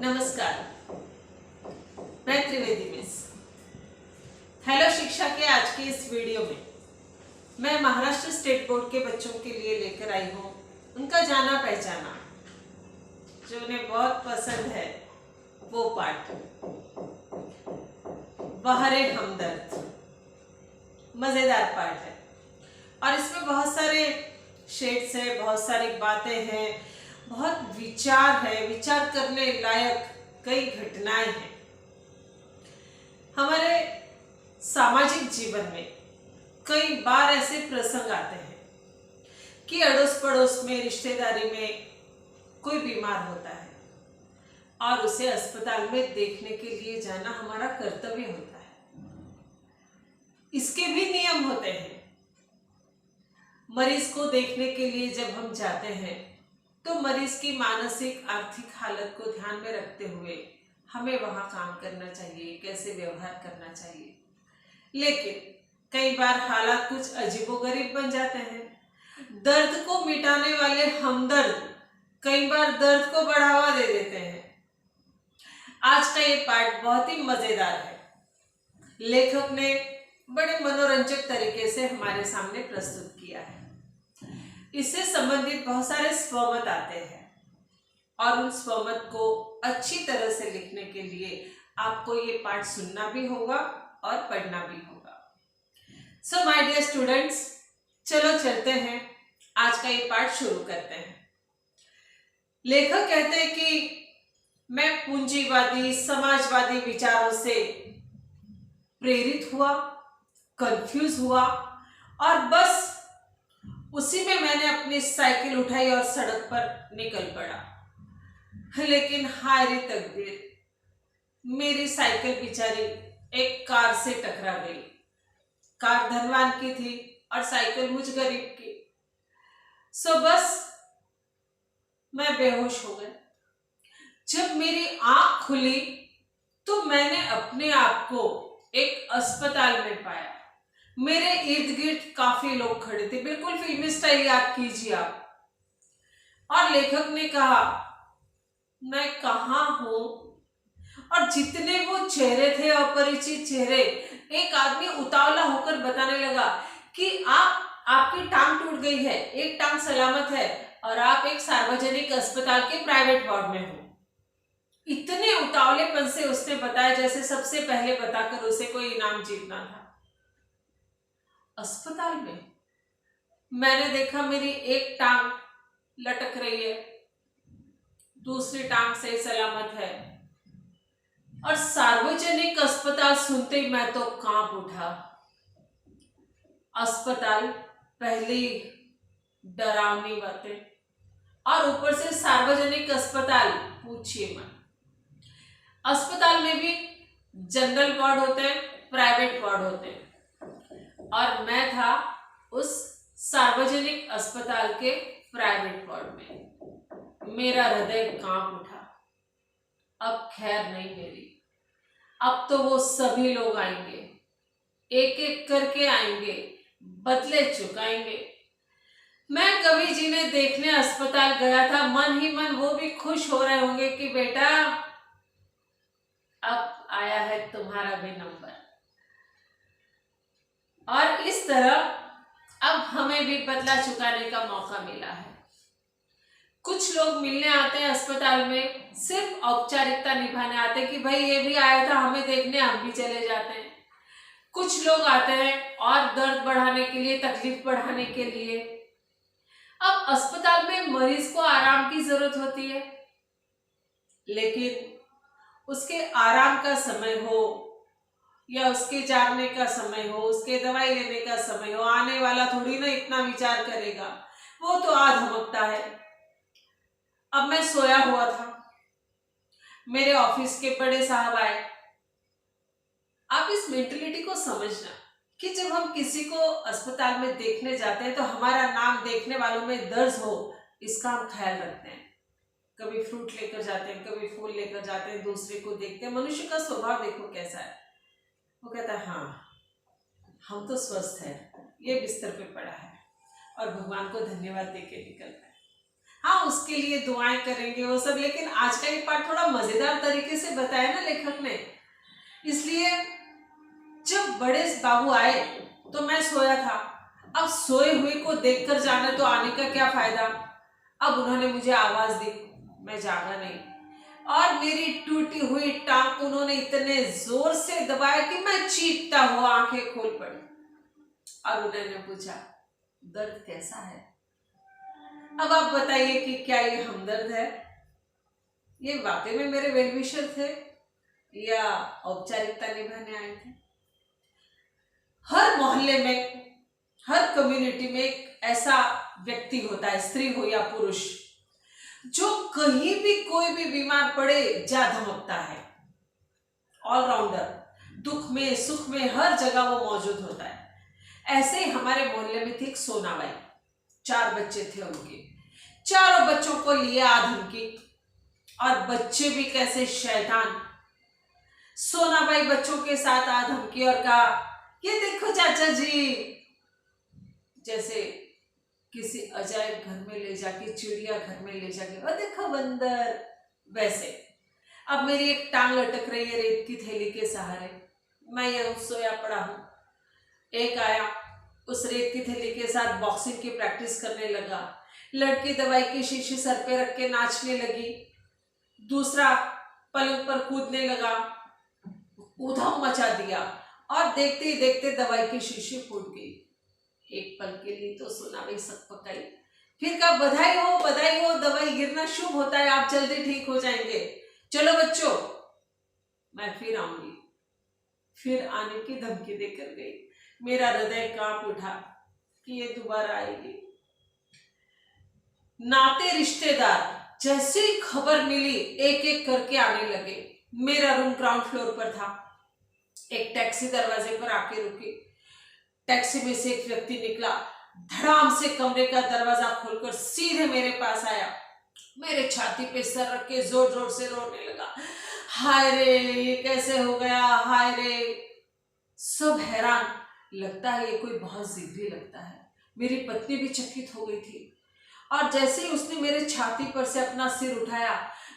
नमस्कार, मैं Trivedi miss. Hello शिक्षा के आज की इस वीडियो में मैं महाराष्ट्र स्टेट बोर्ड के बच्चों के लिए लेकर आई हूँ उनका जाना पहचाना, जो उन्हें बहुत पसंद है वो पाठ बहारे हमदर्द। मजेदार पाठ है और इसमें बहुत सारे शेड्स है, बहुत सारी बातें हैं, बहुत विचार है, विचार करने लायक कई घटनाएं हैं। हमारे सामाजिक जीवन में कई बार ऐसे प्रसंग आते हैं कि अड़ोस पड़ोस में, रिश्तेदारी में कोई बीमार होता है और उसे अस्पताल में देखने के लिए जाना हमारा कर्तव्य होता है। इसके भी नियम होते हैं। मरीज को देखने के लिए जब हम जाते हैं तो मरीज की मानसिक आर्थिक हालत को ध्यान में रखते हुए हमें वहां काम करना चाहिए, कैसे व्यवहार करना चाहिए। लेकिन कई बार हालात कुछ अजीबोगरीब बन जाते हैं। दर्द को मिटाने वाले हमदर्द कई बार दर्द को बढ़ावा दे देते हैं। आज का ये पाठ बहुत ही मजेदार है। लेखक ने बड़े मनोरंजक तरीके से हमारे सामने प्रस्तुत किया है। इससे संबंधित बहुत सारे स्वमत आते हैं और उन स्वमत को अच्छी तरह से लिखने के लिए आपको ये पाठ सुनना भी होगा और पढ़ना भी होगा। सो माय डियर स्टूडेंट्स, चलो चलते हैं, आज का ये पाठ शुरू करते हैं। लेखक कहते हैं कि मैं पूंजीवादी समाजवादी विचारों से प्रेरित हुआ, कंफ्यूज हुआ और बस उसी में मैंने अपनी साइकिल उठाई और सड़क पर निकल पड़ा। लेकिन हाय रे तकदीर, मेरी साइकिल बेचारी एक कार से टकरा गई। कार धनवान की थी और साइकिल मुझ गरीब की। सो बस मैं बेहोश हो गई। जब मेरी आंख खुली तो मैंने अपने आप को एक अस्पताल में पाया। मेरे इर्द गिर्द काफी लोग खड़े थे, बिल्कुल फिल्मी स्टाइल याद कीजिए आप। और लेखक ने कहा मैं कहाँ हूं, और जितने वो चेहरे थे, अपरिचित चेहरे, एक आदमी उतावला होकर बताने लगा कि आपकी टांग टूट गई है, एक टांग सलामत है और आप एक सार्वजनिक अस्पताल के प्राइवेट वार्ड में हो। इतने उतावलेपन से उसने बताया जैसे सबसे पहले बताकर उसे कोई इनाम जीतना था। अस्पताल में मैंने देखा मेरी एक टांग लटक रही है, दूसरी टांग सही सलामत है, और सार्वजनिक अस्पताल सुनते ही मैं तो कांप उठा। अस्पताल, पहली डरावनी बातें, और ऊपर से सार्वजनिक अस्पताल, पूछिए मत। अस्पताल में भी जनरल वार्ड होते हैं, प्राइवेट वार्ड होते हैं, और मैं था उस सार्वजनिक अस्पताल के प्राइवेट वार्ड में। मेरा हृदय कांप उठा। अब खैर नहीं मेरी, अब तो वो सभी लोग आएंगे, एक एक करके आएंगे, बदले चुकाएंगे। मैं कभी जिन्हें देखने अस्पताल गया था, मन ही मन वो भी खुश हो रहे होंगे कि बेटा अब आया है तुम्हारा भी नंबर। और इस तरह अब हमें भी बदला चुकाने का मौका मिला है। कुछ लोग मिलने आते हैं अस्पताल में, सिर्फ औपचारिकता निभाने आते हैं कि भाई ये भी आया था हमें देखने, हम भी चले जाते हैं। कुछ लोग आते हैं और दर्द बढ़ाने के लिए, तकलीफ बढ़ाने के लिए। अब अस्पताल में मरीज को आराम की जरूरत होती है, लेकिन उसके आराम का समय हो या उसके जागने का समय हो, उसके दवाई लेने का समय हो, आने वाला थोड़ी ना इतना विचार करेगा, वो तो आधमकता है। अब मैं सोया हुआ था, मेरे ऑफिस के बड़े साहब आए। आप इस मेंटलिटी को समझना कि जब हम किसी को अस्पताल में देखने जाते हैं तो हमारा नाम देखने वालों में दर्ज हो, इसका हम ख्याल रखते हैं। कभी फ्रूट लेकर जाते हैं, कभी फूल लेकर जाते हैं, दूसरे को देखते हैं। मनुष्य का स्वभाव देखो कैसा है। वो कहता है हाँ हम तो स्वस्थ हैं, ये बिस्तर पे पड़ा है और भगवान को धन्यवाद देके निकलता है। हाँ, उसके लिए दुआएं करेंगे वो सब, लेकिन आज का ये पाठ थोड़ा मजेदार तरीके से बताया ना लेखक ने, इसलिए जब बड़े बाबू आए तो मैं सोया था। अब सोए हुए को देखकर जाना तो आने का क्या फायदा। अब उन्होंने मुझे आवाज दी, मैं जागा नहीं, और मेरी टूटी हुई टांग को उन्होंने इतने जोर से दबाया कि मैं चीखता हुआ आंखें खोल पड़ी। और उन्होंने पूछा, दर्द कैसा है? अब आप बताइए कि क्या ये हमदर्द है? ये वाकई में मेरे वेलविशर थे या औपचारिकता निभाने आए थे? हर मोहल्ले में, हर कम्युनिटी में एक ऐसा व्यक्ति होता है, स्त्री हो या पुरुष, जो कहीं भी कोई भी बीमार पड़े जा धमकता है। ऑलराउंडर, दुख में सुख में हर जगह वो मौजूद होता है। ऐसे ही हमारे मोहल्ले में थी एक सोनाबाई। 4 बच्चे थे उनके, चारों बच्चों को लिए आ धमकी, और बच्चे भी कैसे शैतान। सोनाबाई बच्चों के साथ आ धमकी और कहा, ये देखो चाचा जी, जैसे किसी अजायब घर में ले जाके, चिड़िया घर में ले जाके, और देखो बंदर, वैसे। अब मेरी एक टांग लटक रही है रेत की थैली के सहारे, मैं ये सोया पड़ा हूं। एक आया, उस रेत की थैली के साथ बॉक्सिंग की प्रैक्टिस करने लगा। लड़की दवाई की शीशी सर पे रख के नाचने लगी। दूसरा पलंग पर कूदने लगा, ऊधम मचा दिया, और देखते ही देखते दवाई की शीशी फूट गई। एक पल के लिए तो सोनाबाई सक पकाई, फिर कहा, बधाई हो, दवाई गिरना शुभ होता है, आप जल्दी ठीक हो जाएंगे। चलो बच्चों, मैं फिर आऊंगी। फिर आने की धमकी देकर गई। मेरा हृदय कांप उठा कि ये दोबारा आएगी। नाते रिश्तेदार जैसे ही खबर मिली एक एक करके आने लगे। मेरा रूम ग्राउंड फ्लोर पर था। एक टैक्सी दरवाजे पर आके रुकी। टैक्सी में से एक व्यक्ति निकला, धड़ाम से कमरे का दरवाजा खोलकर सीधे मेरे पास आया। मेरे छाती पे सर रख के जोर जोर से रोने लगा। हाय रे, ये कैसे हो गया, हाय रे। सब हैरान, लगता है ये कोई बहुत जिद्दी लगता है। मेरी पत्नी भी चकित हो गई थी, और जैसे ही उसने मेरे छाती पर से अपना सिर उठाया,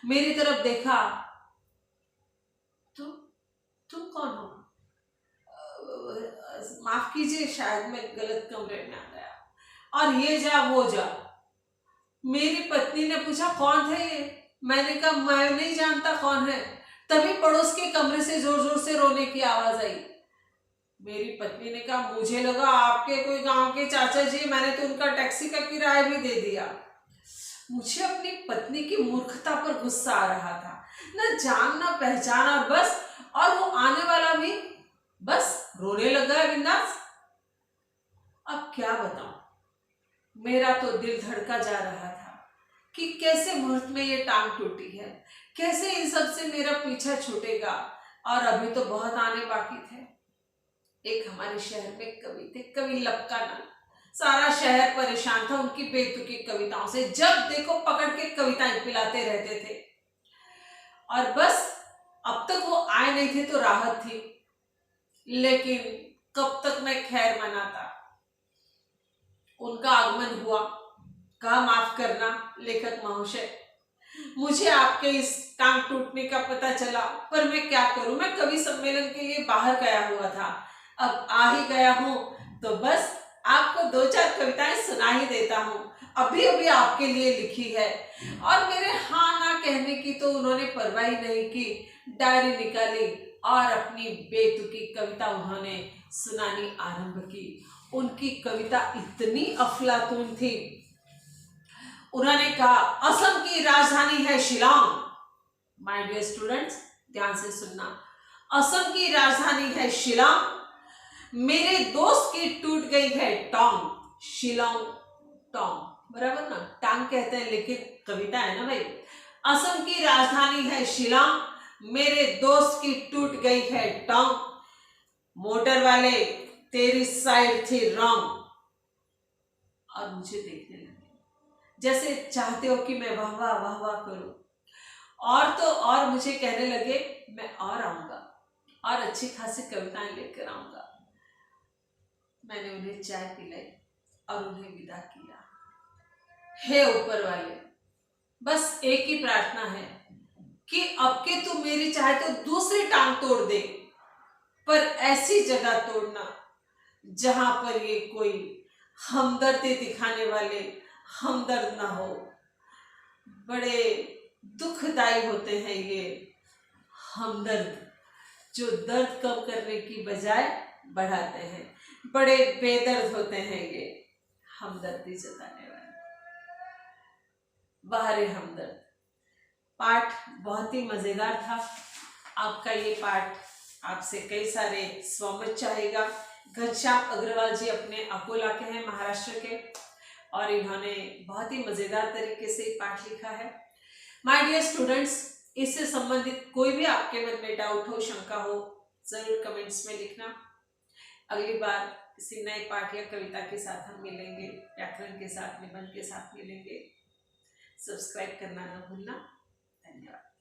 मेरी तरफ देखा, तुम कौन हो? माफ कीजिए, शायद मैं गलत कमरे में आ गया, और ये जा वो जा। मेरी पत्नी ने पूछा, कौन थे ये? मैंने कहा, मैं नहीं जानता कौन है। तभी पड़ोस के कमरे से जोर जोर से रोने की आवाज आई। मेरी पत्नी ने कहा, मुझे लगा आपके कोई गांव के चाचा जी, मैंने तो उनका टैक्सी का किराया भी दे दिया। मुझे अपनी पत्नी की मूर्खता पर गुस्सा आ रहा था, न जान न पहचान, और बस, और वो आने वाला भी बस रोने लगा है बिंदास। अब क्या बताऊं, मेरा तो दिल धड़का जा रहा था कि कैसे मुहूर्त में ये टांग टूटी है, कैसे इन सब से मेरा पीछा छूटेगा, और अभी तो बहुत आने बाकी थे। एक हमारे शहर में कवि थे, कवि लक्का नाम। सारा शहर परेशान था उनकी बेतुकी कविताओं से। जब देखो पकड़ के कविताएं पिलाते रहते थे, और बस अब तक वो आए नहीं थे तो राहत थी, लेकिन कब तक मैं खैर मनाता। उनका आगमन हुआ। कहा, माफ करना लेखक महोदय, मुझे आपके इस टांग टूटने का पता चला, पर मैं क्या करूं, मैं कवि सम्मेलन के लिए बाहर गया हुआ था। अब आ ही गया हूं तो बस आपको 2-4 कविताएं सुना ही देता हूं, अभी अभी आपके लिए लिखी है। और मेरे हाँ ना कहने की तो उन्होंने परवाह ही नहीं की। डायरी निकाली और अपनी बेतुकी कविता उन्होंने सुनानी आरंभ की। उनकी कविता इतनी अफलातून थी। उन्होंने कहा, असम की राजधानी है शिलांग। माय डियर स्टूडेंट्स, ध्यान से सुनना। असम की राजधानी है शिलांग, मेरे दोस्त की टूट गई है टांग। शिलांग टांग, बराबर ना, टांग कहते हैं लेकिन कविता है ना भाई। असम की राजधानी है शिलांग, मेरे दोस्त की टूट गई है टांग। मोटर वाले, तेरी साइड थी रॉन्ग। और मुझे देखने लगे जैसे चाहते हो कि मैं वाह वाह वाह वाह करूं, और तो और मुझे कहने लगे, मैं और आऊंगा और अच्छी खासी कविताएं लेकर आऊंगा। मैंने उन्हें चाय पिलाई और उन्हें विदा किया। हे ऊपर वाले, बस एक ही प्रार्थना है कि अब के तू मेरी चाहे तो दूसरी टांग तोड़ दे, पर ऐसी जगह तोड़ना जहां पर ये कोई हमदर्दी दिखाने वाले हमदर्द ना हो। बड़े दुखदाई होते हैं ये हमदर्द, जो दर्द कम करने की बजाय बढ़ाते हैं। बड़े बेदर्द होते हैं ये हमदर्दी जताने वाले। बाहरे हमदर्द पाठ बहुत ही मजेदार था। आपका ये पाठ आपसे कई सारे स्वमत चाहेगा। घनश्याम अग्रवाल जी अपने अकोला के हैं, महाराष्ट्र के, और इन्होंने बहुत ही मजेदार तरीके से पाठ लिखा है। माय डियर स्टूडेंट्स, इससे संबंधित कोई भी आपके मन में डाउट हो, शंका हो, जरूर कमेंट्स में लिखना। अगली बार किसी नए पाठ या कविता के साथ हम मिलेंगे, व्याकरण के साथ, निबंध के साथ मिलेंगे। सब्सक्राइब करना न भूलना। धन्यवाद।